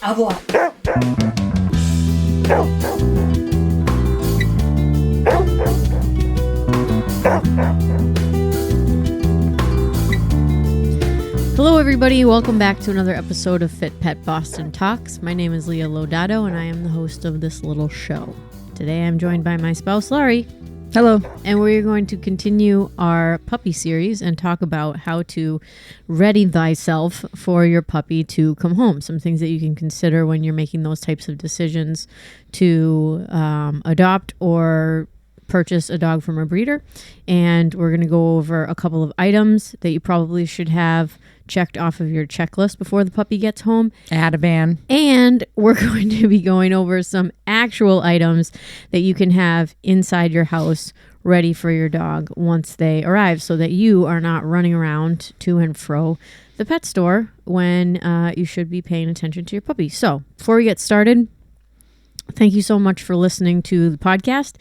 Avoir. Hello everybody, welcome back to another episode of FitPet Boston Talks. My name is Leah Lodato and I am the host of this little show. Today I'm joined by my spouse Lori. Hello. And we're going to continue our puppy series and talk about how to ready thyself for your puppy to come home. Some things that you can consider when you're making those types of decisions to adopt or purchase a dog from a breeder. And we're going to go over a couple of items that you probably should have checked off of your checklist before the puppy gets home. Ativan. And we're going to be going over some actual items that you can have inside your house ready for your dog once they arrive, so that you are not running around to and fro the pet store when you should be paying attention to your puppy. So before we get started, thank you so much for listening to the podcast.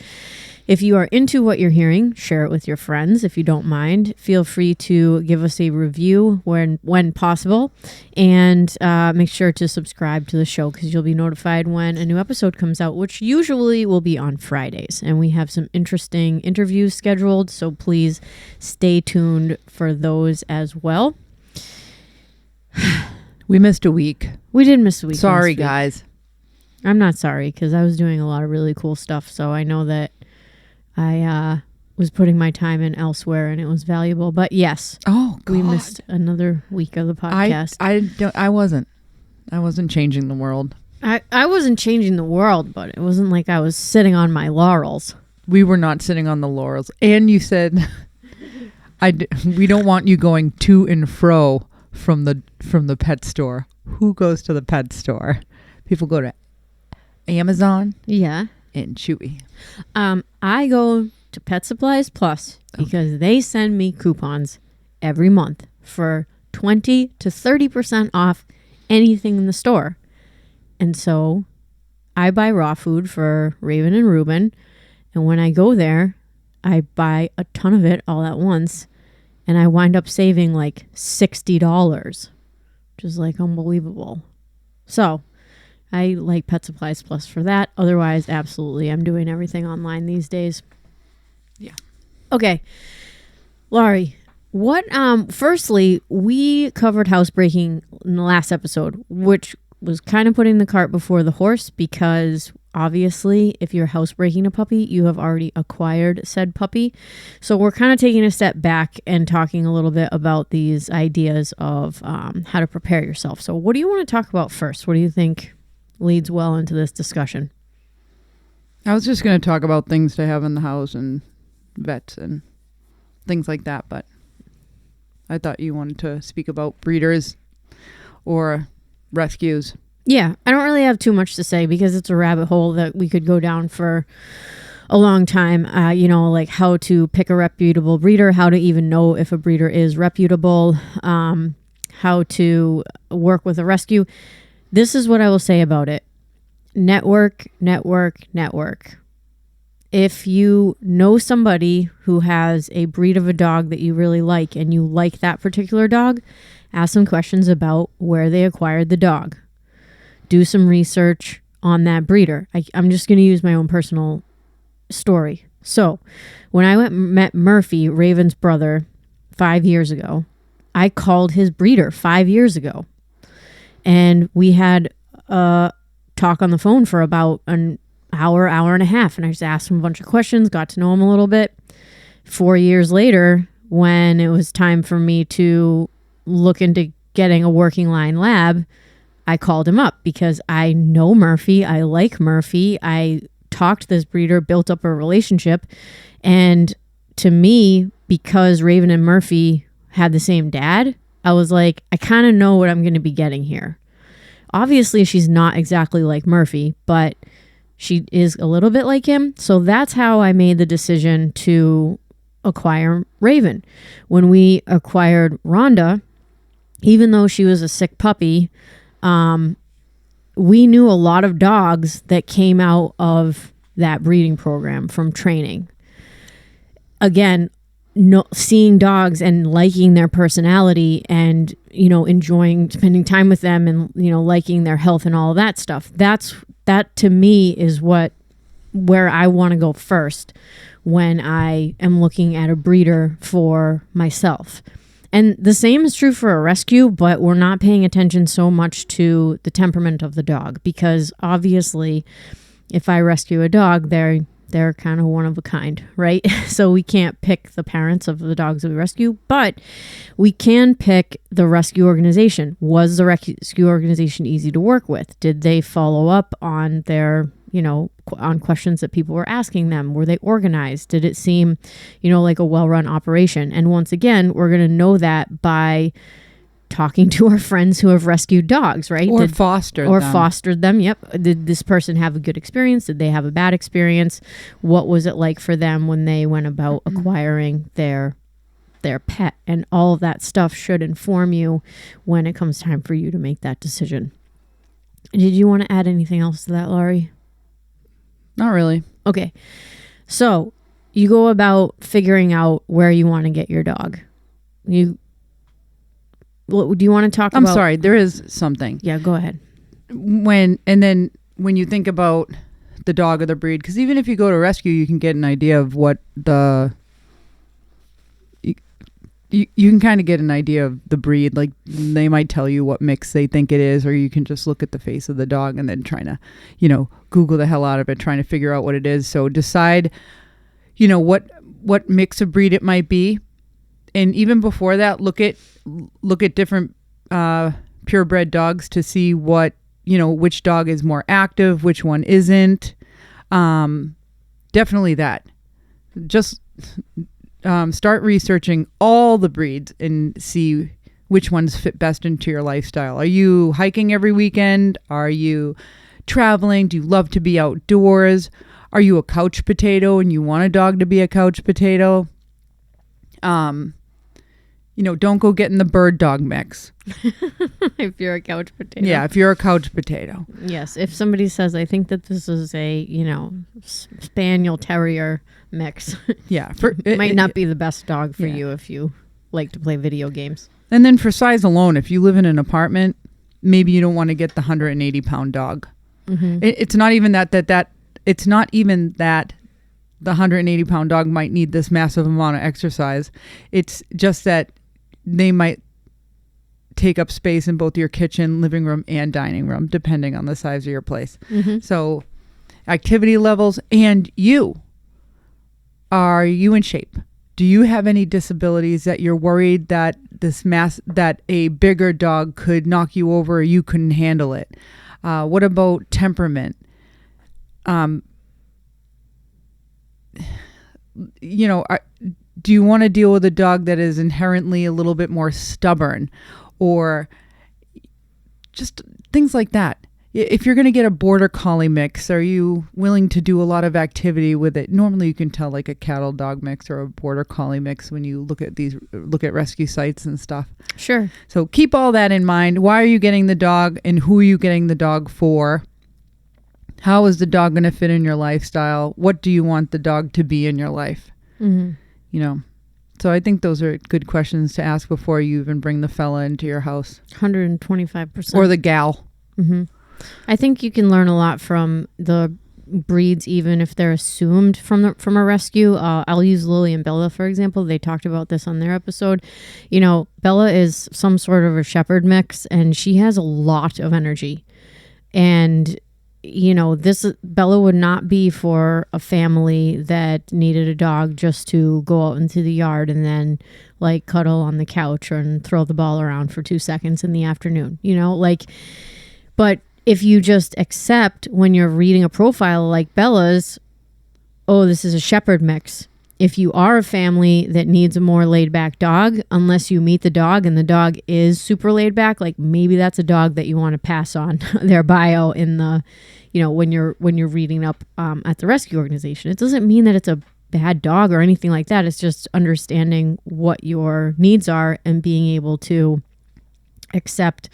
If you are into what you're hearing, share it with your friends. If you don't mind, feel free to give us a review when possible. And make sure to subscribe to the show because you'll be notified when a new episode comes out, which usually will be on Fridays. And we have some interesting interviews scheduled, so please stay tuned for those as well. We missed a week. We did miss a week. Sorry, guys. I'm not sorry because I was doing a lot of really cool stuff. So I know that I was putting my time in elsewhere and it was valuable. But yes, we missed another week of the podcast. I wasn't changing the world. I wasn't changing the world, but it wasn't like I was sitting on my laurels. We were not sitting on the laurels. And you said, we don't want you going to and fro from the pet store. Who goes to the pet store? People go to Amazon. Yeah. And Chewy. I go to Pet Supplies Plus because they send me coupons every month for 20 to 30% off anything in the store. And so I buy raw food for Raven and Ruben. And when I go there, I buy a ton of it all at once. And I wind up saving like $60, which is like unbelievable. So I like Pet Supplies Plus for that. Otherwise, absolutely, I'm doing everything online these days. Yeah. Okay. Laurie, firstly, we covered housebreaking in the last episode, which was kind of putting the cart before the horse because obviously, if you're housebreaking a puppy, you have already acquired said puppy. So we're kind of taking a step back and talking a little bit about these ideas of how to prepare yourself. So what do you want to talk about first? What do you think leads well into this discussion? I was just going to talk about things to have in the house and vets and things like that, but I thought you wanted to speak about breeders or rescues. Yeah, I don't really have too much to say because it's a rabbit hole that we could go down for a long time. Like how to pick a reputable breeder, how to even know if a breeder is reputable, how to work with a rescue. This is what I will say about it. Network, network, network. If you know somebody who has a breed of a dog that you really like and you like that particular dog, ask some questions about where they acquired the dog. Do some research on that breeder. I'm just going to use my own personal story. So when I met Murphy, Raven's brother, 5 years ago, I called his breeder 5 years ago. And we had a talk on the phone for about an hour and a half. And I just asked him a bunch of questions, got to know him a little bit. 4 years later, when it was time for me to look into getting a working line lab, I called him up because I know Murphy. I like Murphy. I talked to this breeder, built up a relationship. And to me, because Raven and Murphy had the same dad, I was like, I kind of know what I'm going to be getting here. Obviously, she's not exactly like Murphy, but she is a little bit like him. So that's how I made the decision to acquire Raven. When we acquired Rhonda, even though she was a sick puppy, we knew a lot of dogs that came out of that breeding program from training. Again, seeing dogs and liking their personality and, enjoying spending time with them and, liking their health and all of that stuff. That to me is where I want to go first when I am looking at a breeder for myself. And the same is true for a rescue, but we're not paying attention so much to the temperament of the dog, because obviously if I rescue a dog, they're kind of one of a kind, right? So we can't pick the parents of the dogs that we rescue, but we can pick the rescue organization. Was the rescue organization easy to work with? Did they follow up on their, on questions that people were asking them? Were they organized? Did it seem, like a well-run operation? And once again, we're going to know that by talking to our friends who have rescued dogs, right? Or fostered them. Yep. Did this person have a good experience? Did they have a bad experience? What was it like for them when they went about acquiring their pet? And all of that stuff should inform you when it comes time for you to make that decision. Did you want to add anything else to that, Lori? Not really. Okay. So you go about figuring out where you want to get your dog. Do you want to talk about? I'm sorry, there is something. Yeah, go ahead. When you think about the dog or the breed, because even if you go to rescue, you can get an idea of what you can kind of get an idea of the breed. Like they might tell you what mix they think it is, or you can just look at the face of the dog and then trying to, Google the hell out of it, trying to figure out what it is. So decide, what mix of breed it might be. And even before that, look at different purebred dogs to see what, which dog is more active, which one isn't. Definitely that. Just start researching all the breeds and see which ones fit best into your lifestyle. Are you hiking every weekend? Are you traveling? Do you love to be outdoors? Are you a couch potato and you want a dog to be a couch potato? Don't go getting the bird dog mix. If you're a couch potato. Yeah, if you're a couch potato. Yes. If somebody says, I think that this is a, spaniel terrier mix. Yeah. It might not be the best dog for you if you like to play video games. And then for size alone, if you live in an apartment, maybe you don't want to get the 180-pound dog. Mm-hmm. It's not even it's not even that the 180-pound dog might need this massive amount of exercise. It's just that they might take up space in both your kitchen, living room, and dining room, depending on the size of your place. Mm-hmm. So activity levels, and are you in shape? Do you have any disabilities that you're worried that that a bigger dog could knock you over or you couldn't handle it? What about temperament? Do you want to deal with a dog that is inherently a little bit more stubborn, or just things like that? If you're going to get a border collie mix, are you willing to do a lot of activity with it? Normally you can tell like a cattle dog mix or a border collie mix when you look at rescue sites and stuff. Sure. So keep all that in mind. Why are you getting the dog and who are you getting the dog for? How is the dog going to fit in your lifestyle? What do you want the dog to be in your life? Mm-hmm. So I think those are good questions to ask before you even bring the fella into your house. 125%. Or the gal. Mm-hmm. I think you can learn a lot from the breeds, even if they're assumed from a rescue. I'll use Lily and Bella, for example. They talked about this on their episode. Bella is some sort of a shepherd mix, and she has a lot of energy. And Bella would not be for a family that needed a dog just to go out into the yard and then like cuddle on the couch and throw the ball around for 2 seconds in the afternoon, but if you just accept when you're reading a profile like Bella's, oh, this is a shepherd mix. If you are a family that needs a more laid back dog, unless you meet the dog and the dog is super laid back, like maybe that's a dog that you want to pass on their bio in the, when you're reading up at the rescue organization. It doesn't mean that it's a bad dog or anything like that. It's just understanding what your needs are and being able to accept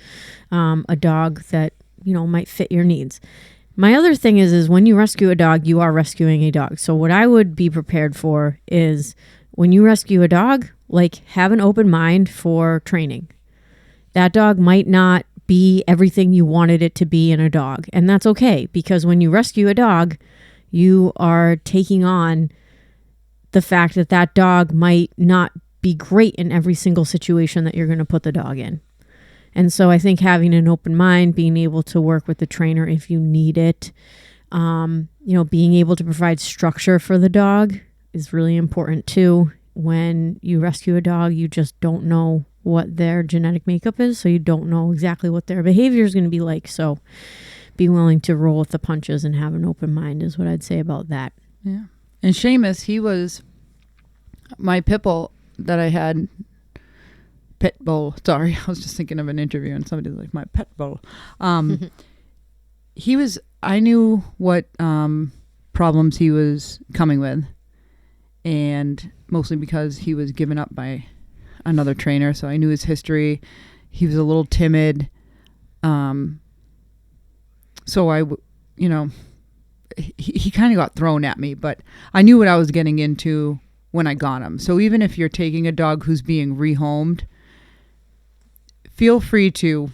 a dog that, might fit your needs. My other thing is when you rescue a dog, you are rescuing a dog. So what I would be prepared for is when you rescue a dog, like, have an open mind for training. That dog might not be everything you wanted it to be in a dog. And that's okay, because when you rescue a dog, you are taking on the fact that that dog might not be great in every single situation that you're going to put the dog in. And so I think having an open mind, being able to work with the trainer if you need it, being able to provide structure for the dog is really important too. When you rescue a dog, you just don't know what their genetic makeup is, so you don't know exactly what their behavior is going to be like. So be willing to roll with the punches and have an open mind is what I'd say about that. Yeah. And Seamus, he was my pit bull that I had. Pit bull. Sorry, I was just thinking of an interview and somebody's like, my pet bull. I knew what problems he was coming with, and mostly because he was given up by another trainer. So I knew his history. He was a little timid. So he kind of got thrown at me, but I knew what I was getting into when I got him. So even if you're taking a dog who's being rehomed, feel free to,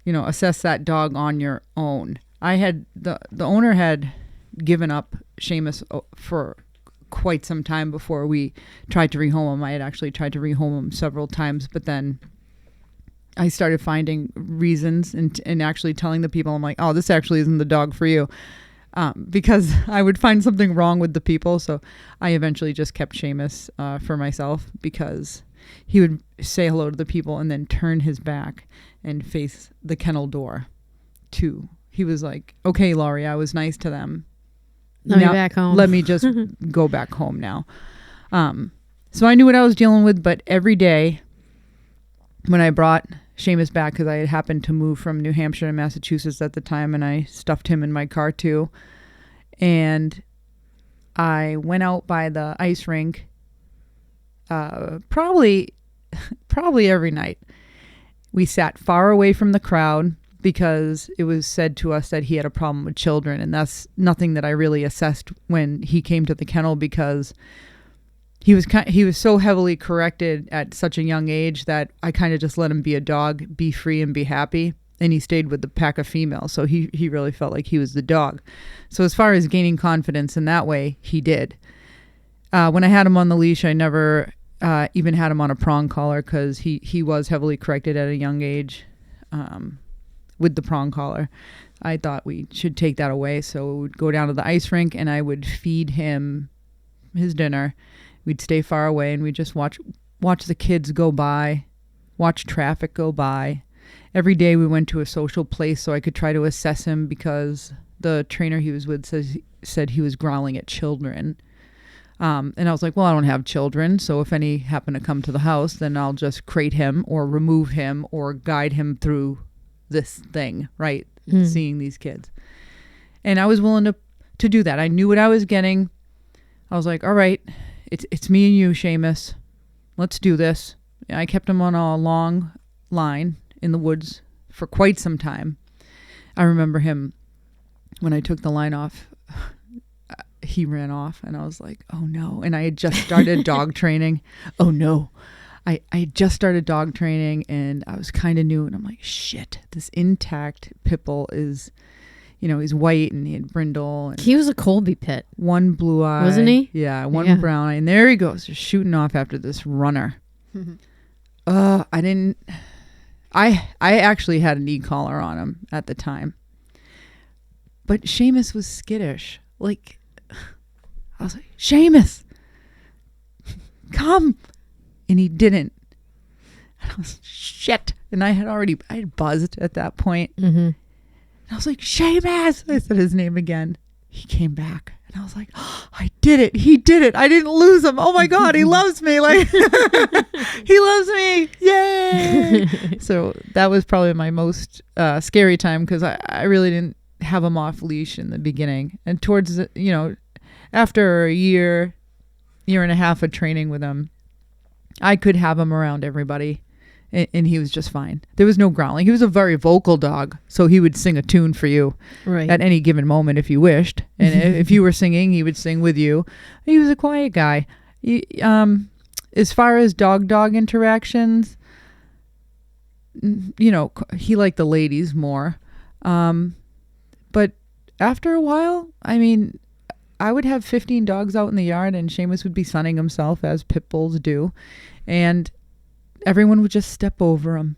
assess that dog on your own. The owner had given up Seamus for quite some time before we tried to rehome him. I had actually tried to rehome him several times, but then I started finding reasons and actually telling the people, I'm like, oh, this actually isn't the dog for you. Because I would find something wrong with the people. So I eventually just kept Seamus for myself, because he would say hello to the people and then turn his back and face the kennel door too. He was like, okay, Laurie, I was nice to them. Let me back home. Let me just go back home now. So I knew what I was dealing with, but every day when I brought Seamus back, because I had happened to move from New Hampshire to Massachusetts at the time, and I stuffed him in my car too. And I went out by the ice rink probably every night. We sat far away from the crowd because it was said to us that he had a problem with children, and that's nothing that I really assessed when he came to the kennel, because he was so heavily corrected at such a young age that I kind of just let him be a dog, be free and be happy. And he stayed with the pack of females. So he really felt like he was the dog. So as far as gaining confidence in that way, he did. When I had him on the leash, I never even had him on a prong collar, because he was heavily corrected at a young age with the prong collar. I thought we should take that away. So we would go down to the ice rink and I would feed him his dinner. We'd stay far away and we'd just watch the kids go by, watch traffic go by. Every day we went to a social place so I could try to assess him, because the trainer he was with said he was growling at children. And I was like, well, I don't have children, so if any happen to come to the house, then I'll just crate him or remove him or guide him through this thing, right? Seeing these kids. And I was willing to do that. I knew what I was getting. I was like, all right, it's me and you, Seamus. Let's do this. I kept him on a long line in the woods for quite some time. I remember him, when I took the line off, he ran off and I was like, oh no. And I had just started dog training. Oh no. I had just started dog training and I was kind of new, and I'm like, shit, this intact pit bull is, he's white and he had brindle. And he was a Colby pit. One blue eye. Wasn't he? Yeah, one brown eye. And there he goes, just shooting off after this runner. I actually had an e-collar on him at the time. But Seamus was skittish. Like, I was like, Seamus, come. And he didn't. And I was, shit. And I had buzzed at that point. Mm-hmm. And I was like, Seamus. I said his name again. He came back. And I was like, oh, I did it. He did it. I didn't lose him. Oh my God, he loves me. Like, he loves me. Yay. So that was probably my most scary time, because I really didn't have him off leash in the beginning. And towards the, after a year and a half of training with him, I could have him around everybody, and he was just fine. There was no growling. He was a very vocal dog, so he would sing a tune for you at any given moment if you wished. And if you were singing, he would sing with you. He was a quiet guy. as far as dog interactions, you know, he liked the ladies more. But after a while, I mean, I would have 15 dogs out in the yard and Seamus would be sunning himself as pit bulls do. And everyone would just step over him.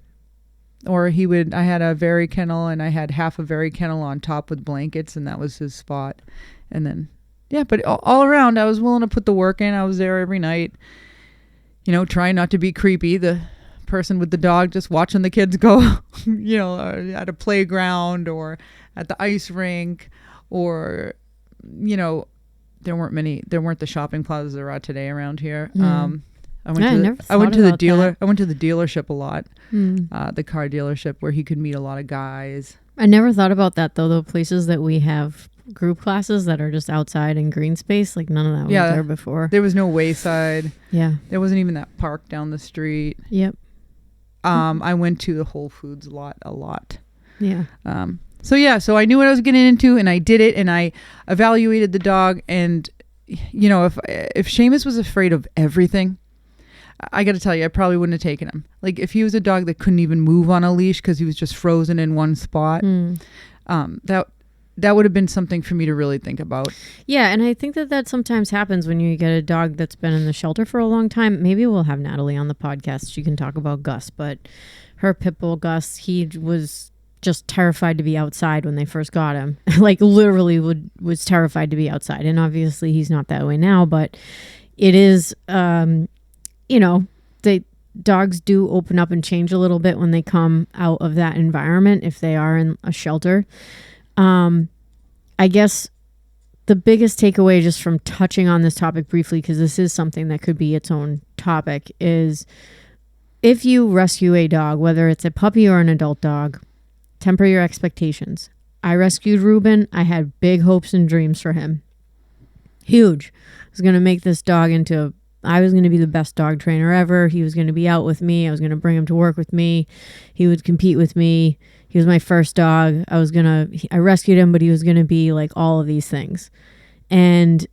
Or I had a very kennel and I had half a very kennel on top with blankets and that was his spot. And then, yeah, but all around, I was willing to put the work in. I was there every night, you know, trying not to be creepy. The person with the dog just watching the kids go, you know, at a playground or at the ice rink, or, you know, there weren't the shopping plazas there are today around here. I went to the dealership a lot, the car dealership where he could meet a lot of guys. I never thought about that though. The places that we have group classes that are just outside in green space, like none of that was there before. There was no wayside. Yeah. There wasn't even that park down the street. Yep. I went to the Whole Foods a lot. Yeah. So I knew what I was getting into and I did it and I evaluated the dog. And, you know, if Seamus was afraid of everything, I got to tell you, I probably wouldn't have taken him. Like if he was a dog that couldn't even move on a leash because he was just frozen in one spot, that would have been something for me to really think about. Yeah, and I think that sometimes happens when you get a dog that's been in the shelter for a long time. Maybe we'll have Natalie on the podcast. She can talk about Gus, but her pit bull Gus, he was just terrified to be outside when they first got him. Like literally was terrified to be outside. And obviously he's not that way now, but it is, you know, dogs do open up and change a little bit when they come out of that environment if they are in a shelter. I guess the biggest takeaway just from touching on this topic briefly, because this is something that could be its own topic, is if you rescue a dog, whether it's a puppy or an adult dog, temper your expectations. I rescued Ruben. I had big hopes and dreams for him. Huge. I was going to make this dog I was going to be the best dog trainer ever. He was going to be out with me. I was going to bring him to work with me. He would compete with me. He was my first dog. I rescued him, but he was going to be like all of these things. And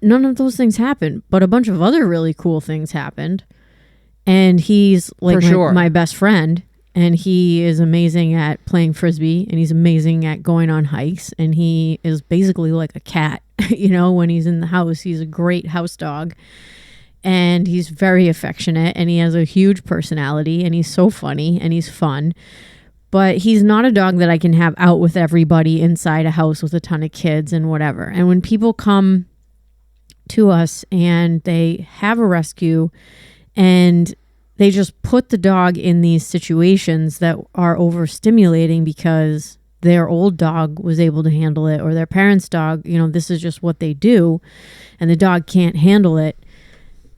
none of those things happened, but a bunch of other really cool things happened. And he's like my best friend. And he is amazing at playing Frisbee and he's amazing at going on hikes. And he is basically like a cat, you know, when he's in the house. He's a great house dog and he's very affectionate and he has a huge personality and he's so funny and he's fun. But he's not a dog that I can have out with everybody inside a house with a ton of kids and whatever. And when people come to us and they have a rescue and they just put the dog in these situations that are overstimulating because their old dog was able to handle it or their parents' dog, you know, this is just what they do and the dog can't handle it.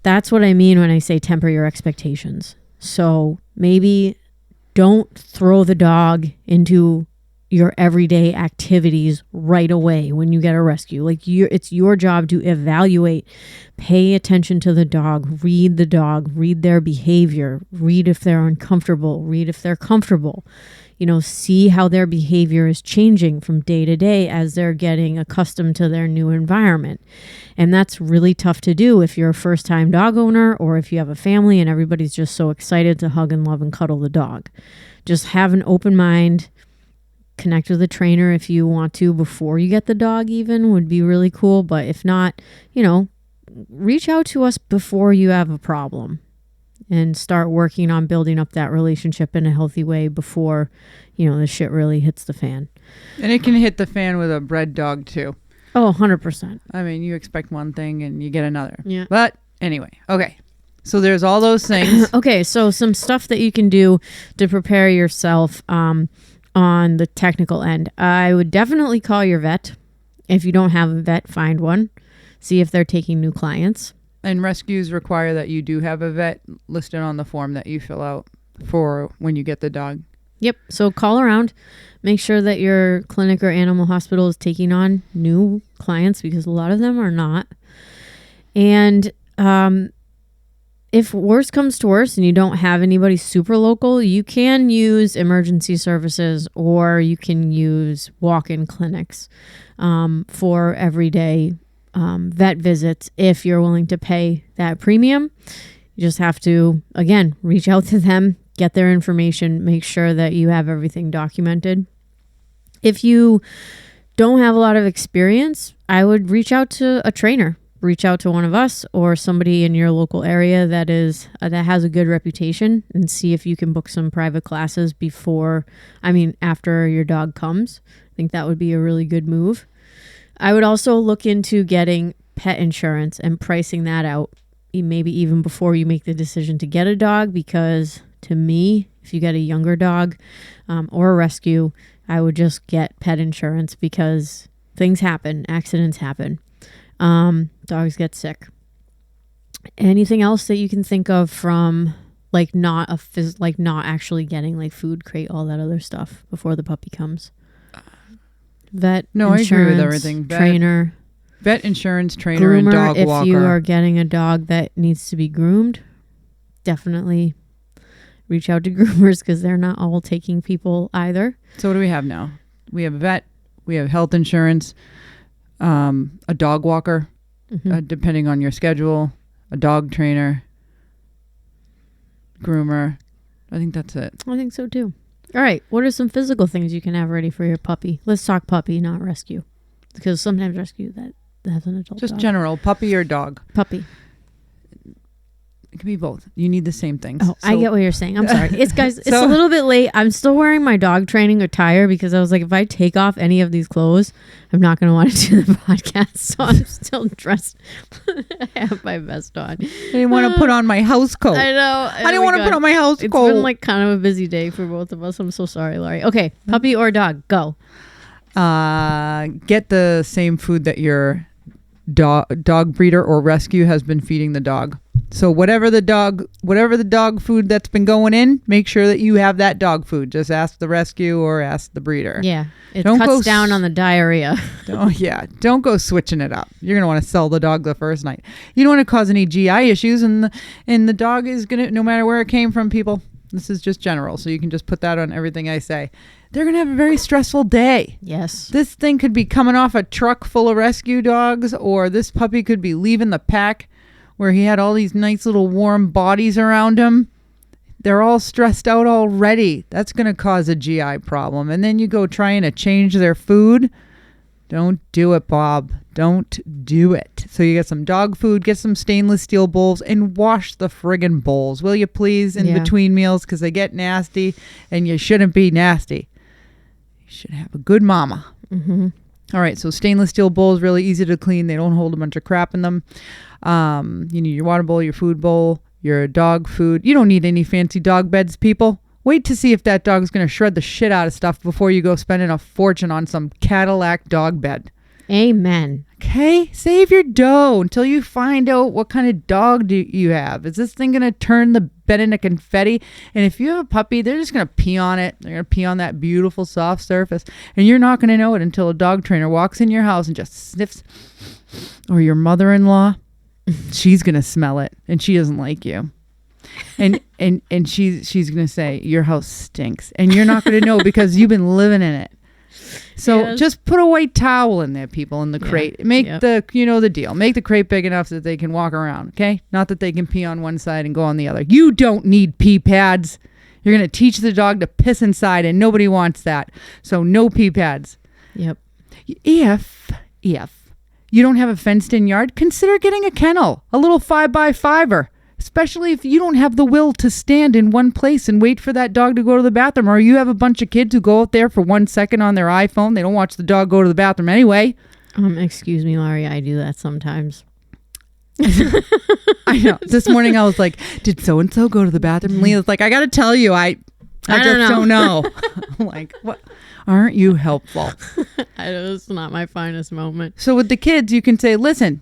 That's what I mean when I say temper your expectations. So maybe don't throw the dog into your everyday activities right away when you get a rescue. Like it's your job to evaluate, pay attention to the dog, read their behavior, read if they're uncomfortable, read if they're comfortable, you know, see how their behavior is changing from day to day as they're getting accustomed to their new environment. And that's really tough to do if you're a first time dog owner or if you have a family and everybody's just so excited to hug and love and cuddle the dog. Just have an open mind. Connect with a trainer if you want to before you get the dog even would be really cool. But if not, you know, reach out to us before you have a problem and start working on building up that relationship in a healthy way before, you know, the shit really hits the fan. And it can hit the fan with a bred dog too. Oh, 100%. I mean, you expect one thing and you get another. Yeah. But anyway, okay. So there's all those things. Okay. So some stuff that you can do to prepare yourself, on the technical end. I would definitely call your vet. If you don't have a vet, find one. See if they're taking new clients. And rescues require that you do have a vet listed on the form that you fill out for when you get the dog. Yep. So call around. Make sure that your clinic or animal hospital is taking on new clients because a lot of them are not. And if worse comes to worse and you don't have anybody super local, you can use emergency services or you can use walk-in clinics for everyday vet visits if you're willing to pay that premium. You just have to, again, reach out to them, get their information, make sure that you have everything documented. If you don't have a lot of experience, I would reach out to a trainer. Reach out to one of us or somebody in your local area that has a good reputation, and see if you can book some private classes after your dog comes. I think that would be a really good move. I would also look into getting pet insurance and pricing that out, maybe even before you make the decision to get a dog, because to me, if you get a younger dog or a rescue, I would just get pet insurance, because things happen, accidents happen. Dogs get sick. Anything else that you can think of from not actually getting like food, crate, all that other stuff before the puppy comes? Vet, no, I agree with everything. Trainer, vet insurance, trainer, groomer, and dog walker. If you are getting a dog that needs to be groomed, definitely reach out to groomers, because they're not all taking people either. So what do we have now? We have a vet, we have health insurance, a dog walker, depending on your schedule, a dog trainer, groomer. I think that's it. I think so too. All right. What are some physical things you can have ready for your puppy? Let's talk puppy, not rescue, because sometimes rescue that has an adult Just dog. general, puppy or dog? Puppy. It can be both. You need the same things. Oh, I get what you're saying. I'm sorry. It's a little bit late. I'm still wearing my dog training attire, because I was like, if I take off any of these clothes, I'm not going to want to do the podcast. So I'm still dressed. I have my vest on. I didn't want to put on my house coat. I know. I didn't want to put on my house coat. It's been kind of a busy day for both of us. I'm so sorry, Lori. Okay. Puppy or dog? Go. Get the same food that your dog breeder or rescue has been feeding the dog. So whatever the dog food that's been going in, make sure that you have that dog food. Just ask the rescue or ask the breeder. Yeah. It cuts down on the diarrhea. Don't go switching it up. You're going to want to sell the dog the first night. You don't want to cause any GI issues, and the dog is going to, no matter where it came from, people. This is just general, so you can just put that on everything I say. They're going to have a very stressful day. Yes. This thing could be coming off a truck full of rescue dogs, or this puppy could be leaving the pack where he had all these nice little warm bodies around him. They're all stressed out already. That's going to cause a GI problem. And then you go trying to change their food. Don't do it, Bob. Don't do it. So you get some dog food, get some stainless steel bowls, and wash the friggin' bowls, will you please, in between meals, because they get nasty, and you shouldn't be nasty. You should have a good mama. Mm-hmm. All right, so stainless steel bowls, really easy to clean. They don't hold a bunch of crap in them. You need your water bowl, your food bowl, your dog food. You don't need any fancy dog beds, people. Wait to see if that dog is going to shred the shit out of stuff before you go spending a fortune on some Cadillac dog bed. Amen. Okay? Save your dough until you find out what kind of dog do you have. Is this thing going to turn the bed into confetti? And if you have a puppy, they're just going to pee on it. They're going to pee on that beautiful soft surface. And you're not going to know it until a dog trainer walks in your house and just sniffs. Or your mother-in-law. She's going to smell it, and she doesn't like you. And she's going to say, your house stinks. And you're not going to know because you've been living in it. So just put a white towel in there, people, in the crate. Make the deal. Make the crate big enough so that they can walk around, okay? Not that they can pee on one side and go on the other. You don't need pee pads. You're going to teach the dog to piss inside, and nobody wants that. So no pee pads. Yep. If you don't have a fenced-in yard, consider getting a kennel, a little 5x5er. Especially if you don't have the will to stand in one place and wait for that dog to go to the bathroom, or you have a bunch of kids who go out there for 1 second on their iPhone. They don't watch the dog go to the bathroom anyway. Excuse me, Laurie. I do that sometimes. I know. This morning I was like, did so-and-so go to the bathroom? And Leah's like, I got to tell you, I just don't know. I'm like, what? Aren't you helpful? It's not my finest moment. So with the kids, you can say, listen,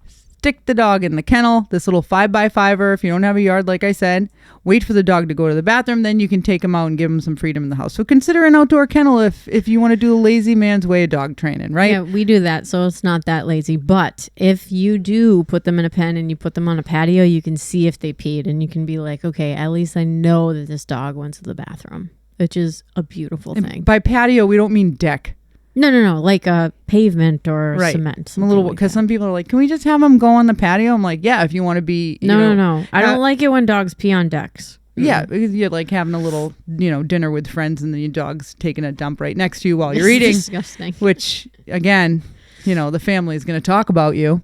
stick the dog in the kennel, this little 5x5er. If you don't have a yard, like I said, wait for the dog to go to the bathroom. Then you can take him out and give him some freedom in the house. So consider an outdoor kennel if you want to do a lazy man's way of dog training, right? Yeah, we do that. So it's not that lazy. But if you do put them in a pen and you put them on a patio, you can see if they peed, and you can be like, okay, at least I know that this dog went to the bathroom, which is a beautiful thing. By patio, we don't mean deck. No. Like a pavement or Right. cement. I'm a little, like because that. some people are like, can we just have them go on the patio? I'm like, yeah, if you want to be. No. I don't like it when dogs pee on decks. Yeah, because you're like having a little, dinner with friends, and then your dog's taking a dump right next to you while you're eating. Disgusting. Which, again, the family is going to talk about you,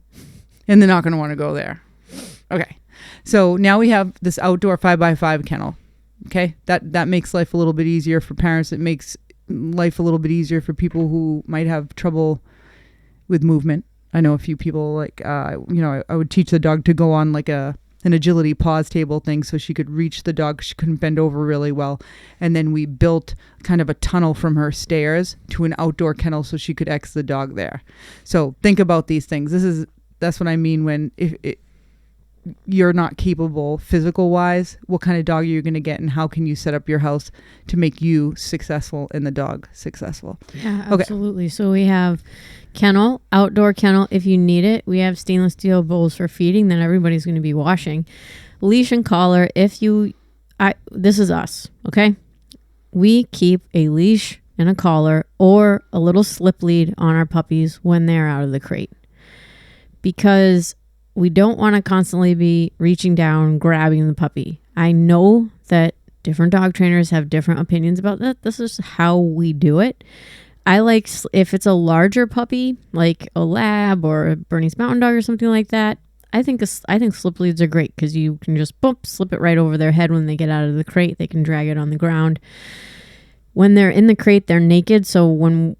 and they're not going to want to go there. Okay, so now we have this outdoor 5x5 kennel. Okay, that makes life a little bit easier for parents. It makes life a little bit easier for people who might have trouble with movement. I know a few people I would teach the dog to go on like an agility pause table thing so she could reach the dog. She couldn't bend over really well. And then we built kind of a tunnel from her stairs to an outdoor kennel so she could exit the dog there. So think about these things. That's what I mean when if you're not capable physical wise, what kind of dog are you going to get, and how can you set up your house to make you successful and the dog successful? Yeah, absolutely. Okay. So we have kennel, outdoor kennel if you need it. We have stainless steel bowls for feeding that everybody's going to be washing. Leash and collar this is us, okay? We keep a leash and a collar or a little slip lead on our puppies when they're out of the crate, because we don't want to constantly be reaching down, grabbing the puppy. I know that different dog trainers have different opinions about that. This is how we do it. I like, if it's a larger puppy, like a lab or a Bernese Mountain Dog or something like that, I think slip leads are great because you can just slip it right over their head when they get out of the crate. They can drag it on the ground. When they're in the crate, they're naked. So when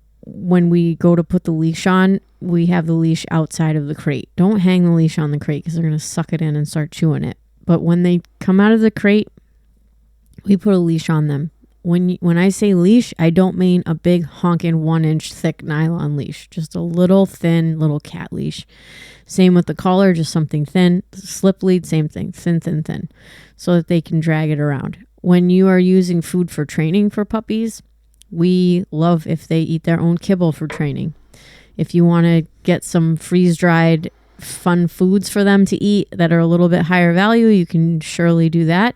we go to put the leash on, we have the leash outside of the crate. Don't hang the leash on the crate because they're going to suck it in and start chewing it. But when they come out of the crate, we put a leash on them. When I say leash, I don't mean a big honking 1-inch thick nylon leash. Just a little thin little cat leash. Same with the collar, just something thin. Slip lead, same thing. Thin. So that they can drag it around. When you are using food for training for puppies, we love if they eat their own kibble for training. If you want to get some freeze-dried fun foods for them to eat that are a little bit higher value, you can surely do that.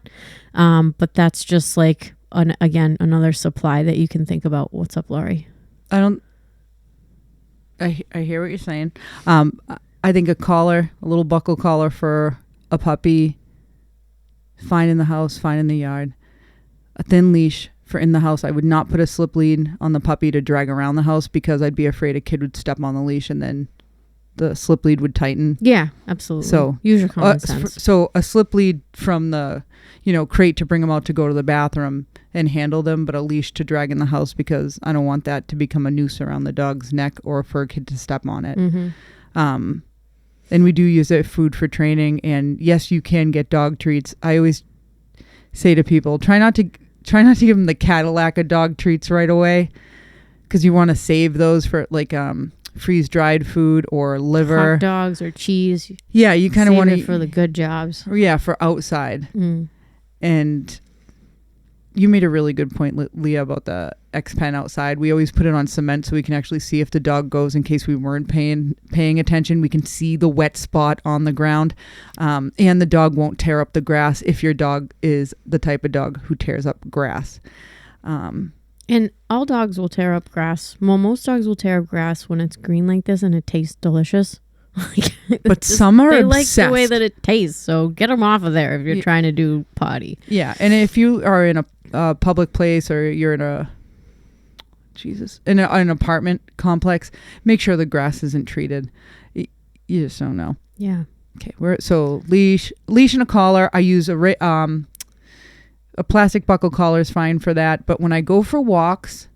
But that's just like, another supply that you can think about. What's up, Lori? I hear what you're saying. I think a collar, a little buckle collar for a puppy, fine in the house, fine in the yard. A thin leash for in the house. I would not put a slip lead on the puppy to drag around the house because I'd be afraid a kid would step on the leash and then the slip lead would tighten. Yeah, absolutely. So use your common sense. So a slip lead from the crate to bring them out to go to the bathroom and handle them, but a leash to drag in the house because I don't want that to become a noose around the dog's neck or for a kid to step on it. Mm-hmm. And we do use it food for training. And yes, you can get dog treats. I always say to people, try not to give them the Cadillac of dog treats right away, because you want to save those for like freeze-dried food or liver. Hot dogs or cheese. Yeah, you kind of want to... for the good jobs. Yeah, for outside. Mm. And you made a really good point, Leah, about the X-Pen outside. We always put it on cement so we can actually see if the dog goes, in case we weren't paying attention. We can see the wet spot on the ground. And the dog won't tear up the grass if your dog is the type of dog who tears up grass. And all dogs will tear up grass. Well, most dogs will tear up grass when it's green like this and it tastes delicious. But some are obsessed. They like the way that it tastes, so get them off of there if you're trying to do potty. Yeah, and if you are in a public place or you're in an apartment complex, make sure the grass isn't treated. You just don't know. Yeah. Okay. So leash and a collar. I use a plastic buckle collar is fine for that. But when I go for walks,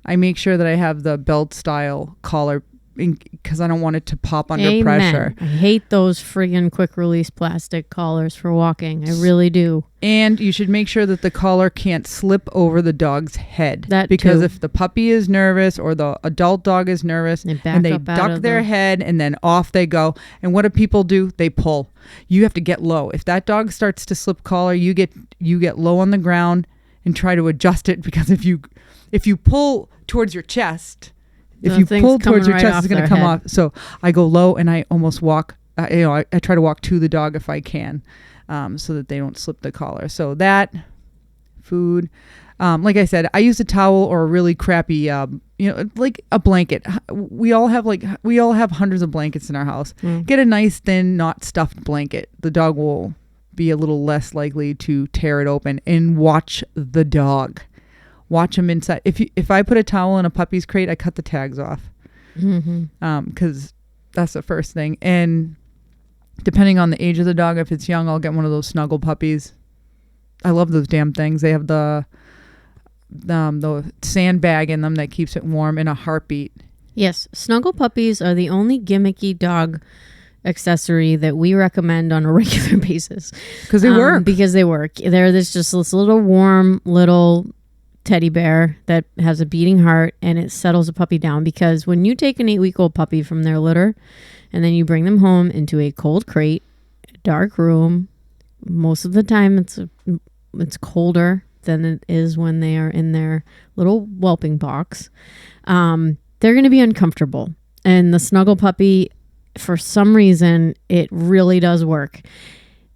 I make sure that I have the belt style collar because I don't want it to pop under pressure. I hate those friggin' quick release plastic collars for walking. I really do. And you should make sure that the collar can't slip over the dog's head. Because if the puppy is nervous or the adult dog is nervous and they duck their head and then off they go. And what do people do? They pull. You have to get low. If that dog starts to slip collar, you get low on the ground and try to adjust it, because if you pull towards your chest, if you pull towards your chest, it's going to come off. So I go low and I almost walk. I try to walk to the dog if I can, so that they don't slip the collar. So that food, Like I said, I use a towel or a really crappy, like a blanket. We all have hundreds of blankets in our house. Get a nice thin, not stuffed blanket. The dog will be a little less likely to tear it open. And watch the dog. Watch him inside. If I put a towel in a puppy's crate, I cut the tags off. Because that's the first thing. And depending on the age of the dog, if it's young, I'll get one of those snuggle puppies. I love those damn things. They have the sandbag in them that keeps it warm in a heartbeat. Yes, snuggle puppies are the only gimmicky dog accessory that we recommend on a regular basis. Because they work. Because they work. There's just this little warm little teddy bear that has a beating heart, and it settles a puppy down. Because when you take an 8-week-old puppy from their litter and then you bring them home into a cold crate, dark room, most of the time it's colder than it is when they are in their little whelping box. They're going to be uncomfortable. And the snuggle puppy, for some reason, it really does work.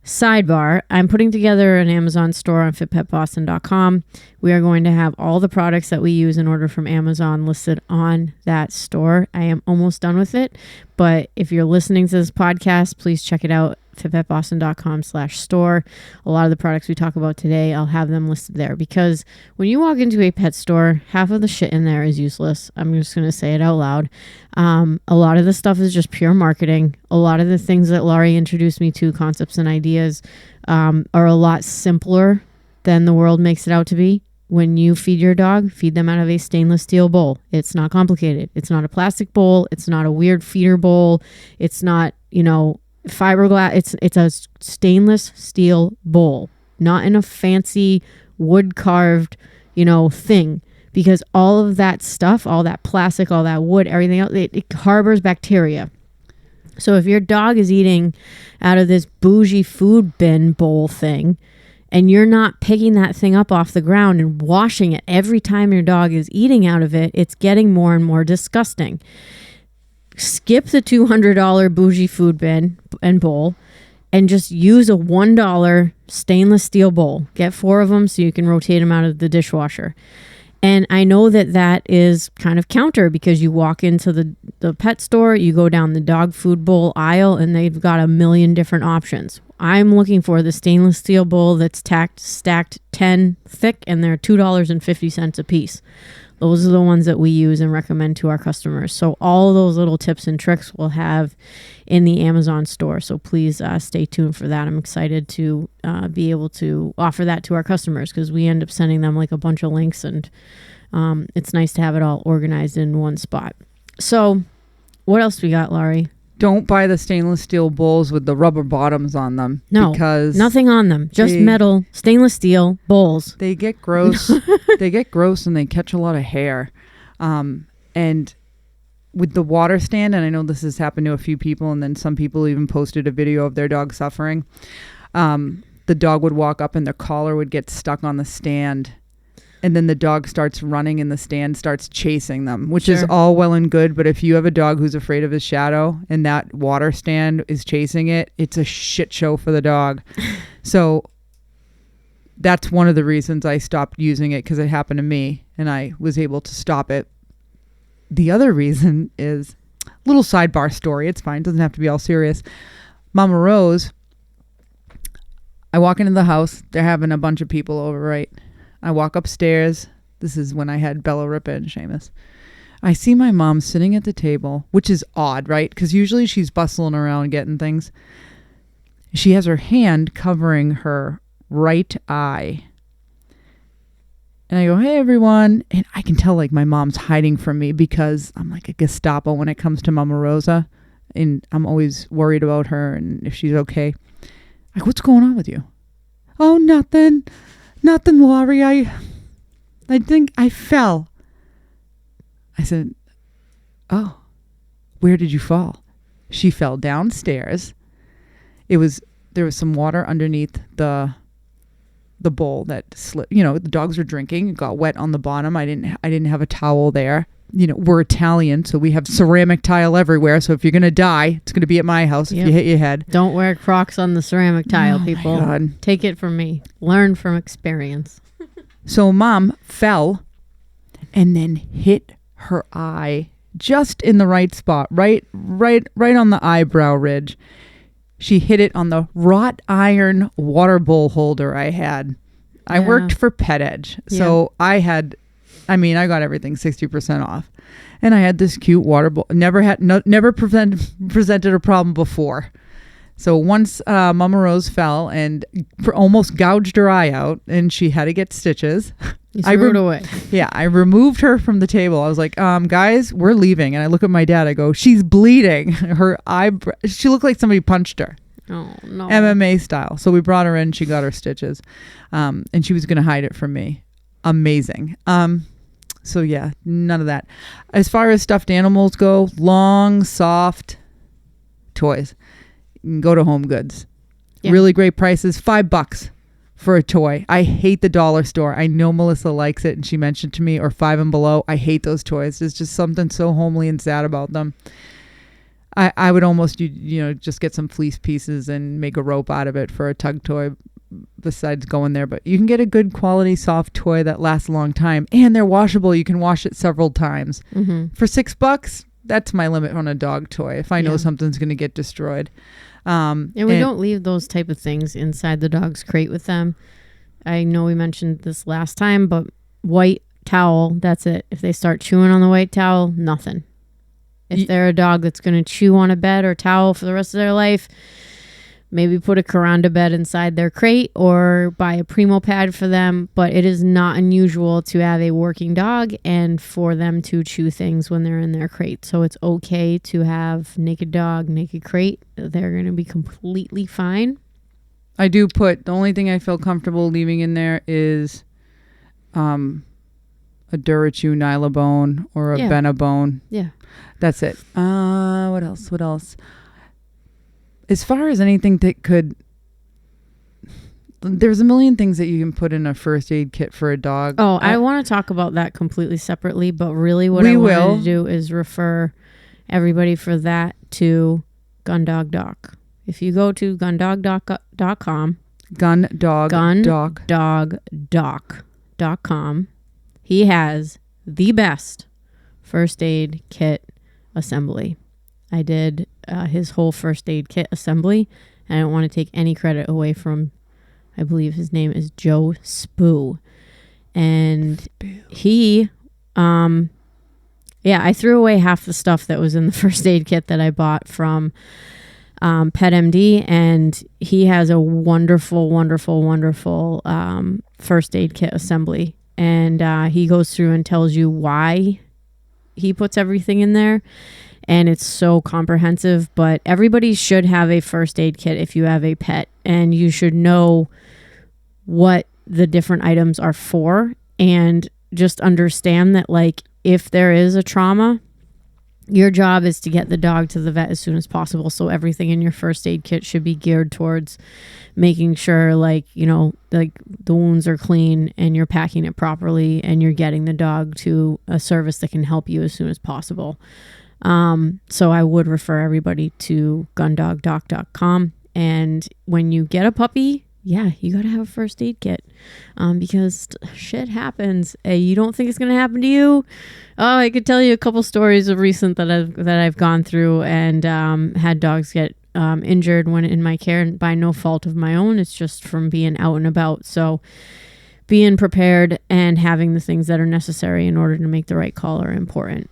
Sidebar, I'm putting together an Amazon store on fitpetboston.com. We are going to have all the products that we use and order from Amazon listed on that store. I am almost done with it, but if you're listening to this podcast, please check it out. fitpetboston.com/store. A lot of the products we talk about today, I'll have them listed there, because when you walk into a pet store, half of the shit in there is useless. I'm just going to say it out loud. A lot of the stuff is just pure marketing. A lot of the things that Laurie introduced me to, concepts and ideas, are a lot simpler than the world makes it out to be. When you feed your dog, feed them out of a stainless steel bowl. It's not complicated. It's not a plastic bowl. It's not a weird feeder bowl. It's not, fiberglass. It's a stainless steel bowl, not in a fancy wood carved, thing, because all of that stuff, all that plastic, all that wood, everything else, it harbors bacteria. So if your dog is eating out of this bougie food bin bowl thing, and you're not picking that thing up off the ground and washing it every time your dog is eating out of it, it's getting more and more disgusting. Skip the $200 bougie food bin and bowl and just use a $1 stainless steel bowl. Get 4 of them so you can rotate them out of the dishwasher. And I know that is kind of counter, because you walk into the pet store, you go down the dog food bowl aisle, and they've got a million different options. I'm looking for the stainless steel bowl that's stacked 10 thick, and they're $2.50 a piece. Those are the ones that we use and recommend to our customers. So all those little tips and tricks we'll have in the Amazon store. So please stay tuned for that. I'm excited to be able to offer that to our customers, because we end up sending them like a bunch of links, and it's nice to have it all organized in one spot. So what else we got, Laurie? Don't buy the stainless steel bowls with the rubber bottoms on them. No, because nothing on them. Just metal, stainless steel bowls. They get gross. They get gross, and they catch a lot of hair. And with the water stand, and I know this has happened to a few people, and then some people even posted a video of their dog suffering. The dog would walk up and their collar would get stuck on the stand. And then the dog starts running in the stand, starts chasing them, which is all well and good. But if you have a dog who's afraid of his shadow and that water stand is chasing it, it's a shit show for the dog. So that's one of the reasons I stopped using it, because it happened to me and I was able to stop it. The other reason is a little sidebar story. It's fine. It doesn't have to be all serious. Mama Rose, I walk into the house. They're having a bunch of people over, right? I walk upstairs. This is when I had Bella Ripa and Seamus. I see my mom sitting at the table, which is odd, right? Because usually she's bustling around getting things. She has her hand covering her right eye. And I go, hey, everyone. And I can tell like my mom's hiding from me, because I'm like a Gestapo when it comes to Mama Rosa. And I'm always worried about her and if she's okay. Like, what's going on with you? Oh, nothing. Nothing, Laurie. I think I fell. I said, oh, where did you fall? She fell downstairs. There was some water underneath the bowl that slipped. The dogs were drinking. It got wet on the bottom. I didn't have a towel there. We're Italian, so we have ceramic tile everywhere. So if you're going to die, it's going to be at my house if you hit your head. Don't wear Crocs on the ceramic tile, people. My God. Take it from me. Learn from experience. So Mom fell and then hit her eye just in the right spot, right on the eyebrow ridge. She hit it on the wrought iron water bowl holder I had. I worked for Pet Edge, so I got everything 60% off, and I had this cute water bowl. Never presented a problem before. So once Mama Rose fell and almost gouged her eye out, and she had to get stitches. You threw it away. Yeah, I removed her from the table. I was like, guys, we're leaving. And I look at my dad. I go, she's bleeding. Her eyebrow. She looked like somebody punched her. Oh, no. MMA style. So we brought her in. She got her stitches. And she was going to hide it from me. Amazing. So yeah, none of that. As far as stuffed animals go, long, soft toys. You can go to Home Goods. Yeah. Really great prices. $5 for a toy. I hate the dollar store. I know Melissa likes it, and she mentioned to me, or Five and Below. I hate those toys. There's just something so homely and sad about them. I would almost just get some fleece pieces and make a rope out of it for a tug toy besides going there. But you can get a good quality soft toy that lasts a long time, and they're washable. You can wash it several times. Mm-hmm. For $6, that's my limit on a dog toy if I know something's going to get destroyed. And we don't leave those type of things inside the dog's crate with them. I know we mentioned this last time, but white towel, that's it. If they start chewing on the white towel, nothing. If they're a dog that's going to chew on a bed or towel for the rest of their life, maybe put a Karanda bed inside their crate or buy a Primo pad for them. But it is not unusual to have a working dog and for them to chew things when they're in their crate. So it's okay to have naked dog, naked crate. They're going to be completely fine. I do the only thing I feel comfortable leaving in there is a Durachew Nylabone or a Benabone. Yeah. That's it. What else? As far as anything that there's a million things that you can put in a first aid kit for a dog. Oh, I want to talk about that completely separately, but really what I wanted to do is refer everybody for that to Gundog Doc. If you go to gundogdoc.com, gundogdoc.com, he has the best first aid kit assembly. I did his whole first aid kit assembly, and I don't want to take any credit away from, I believe his name is Joe Spoo. And he, I threw away half the stuff that was in the first aid kit that I bought from Pet MD, and he has a wonderful, wonderful, wonderful first aid kit assembly. And he goes through and tells you why he puts everything in there. And it's so comprehensive, but everybody should have a first aid kit if you have a pet, and you should know what the different items are for, and just understand that, like, if there is a trauma, your job is to get the dog to the vet as soon as possible. So everything in your first aid kit should be geared towards making sure, like the wounds are clean and you're packing it properly and you're getting the dog to a service that can help you as soon as possible. So I would refer everybody to gundogdoc.com. And when you get a puppy, you got to have a first aid kit, because shit happens. You don't think it's going to happen to you. Oh, I could tell you a couple stories of recent that I've gone through and, had dogs get, injured when in my care, and by no fault of my own. It's just from being out and about. So being prepared and having the things that are necessary in order to make the right call are important.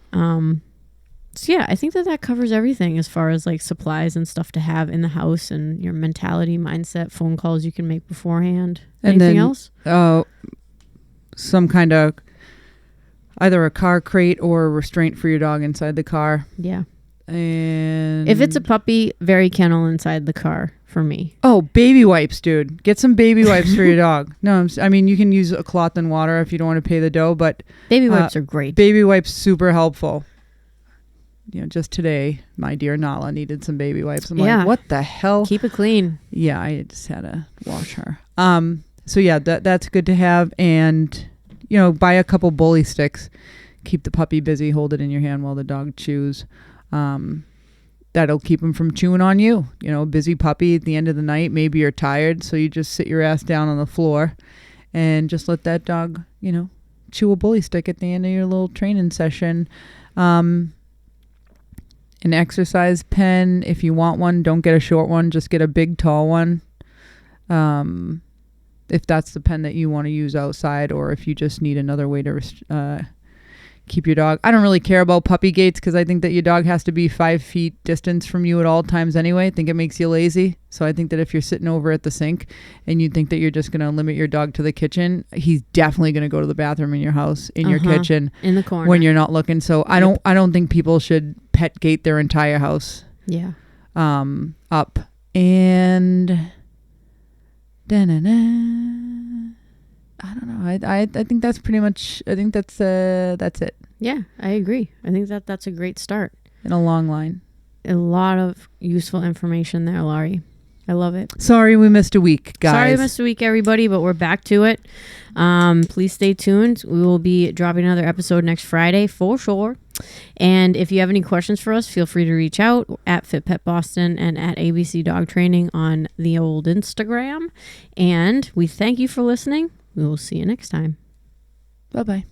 So I think that covers everything as far as like supplies and stuff to have in the house, and your mentality, mindset, phone calls you can make beforehand. Anything else? Some kind of either a car crate or a restraint for your dog inside the car. Yeah. And if it's a puppy, very kennel inside the car for me. Oh, baby wipes, dude. Get some baby wipes for your dog. No, I mean, you can use a cloth and water if you don't want to pay the dough, but baby wipes are great. Baby wipes, super helpful. Just today, my dear Nala needed some baby wipes. I'm like, what the hell? Keep it clean. Yeah, I just had to wash her. So that's good to have. And, buy a couple bully sticks. Keep the puppy busy. Hold it in your hand while the dog chews. That'll keep him from chewing on you. Busy puppy at the end of the night. Maybe you're tired, so you just sit your ass down on the floor and just let that dog, chew a bully stick at the end of your little training session. An exercise pen, if you want one, don't get a short one, just get a big tall one. If that's the pen that you want to use outside, or if you just need another way to keep your dog. I don't really care about puppy gates because I think that your dog has to be 5 feet distance from you at all times anyway. I think it makes you lazy. So I think that if you're sitting over at the sink and you think that you're just going to limit your dog to the kitchen, he's definitely going to go to the bathroom in your house, in your kitchen, in the corner when you're not looking. So I don't think people should pet gate their entire house. Yeah. Up. And I don't know. I think that's pretty much, I think that's it. Yeah, I agree. I think that's a great start. In a long line. A lot of useful information there, Lori. I love it. Sorry we missed a week, guys. Sorry we missed a week, everybody, but we're back to it. Please stay tuned. We will be dropping another episode next Friday for sure. And if you have any questions for us, feel free to reach out at FitPet Boston and at ABC Dog Training on the old Instagram. And we thank you for listening. We will see you next time. Bye-bye.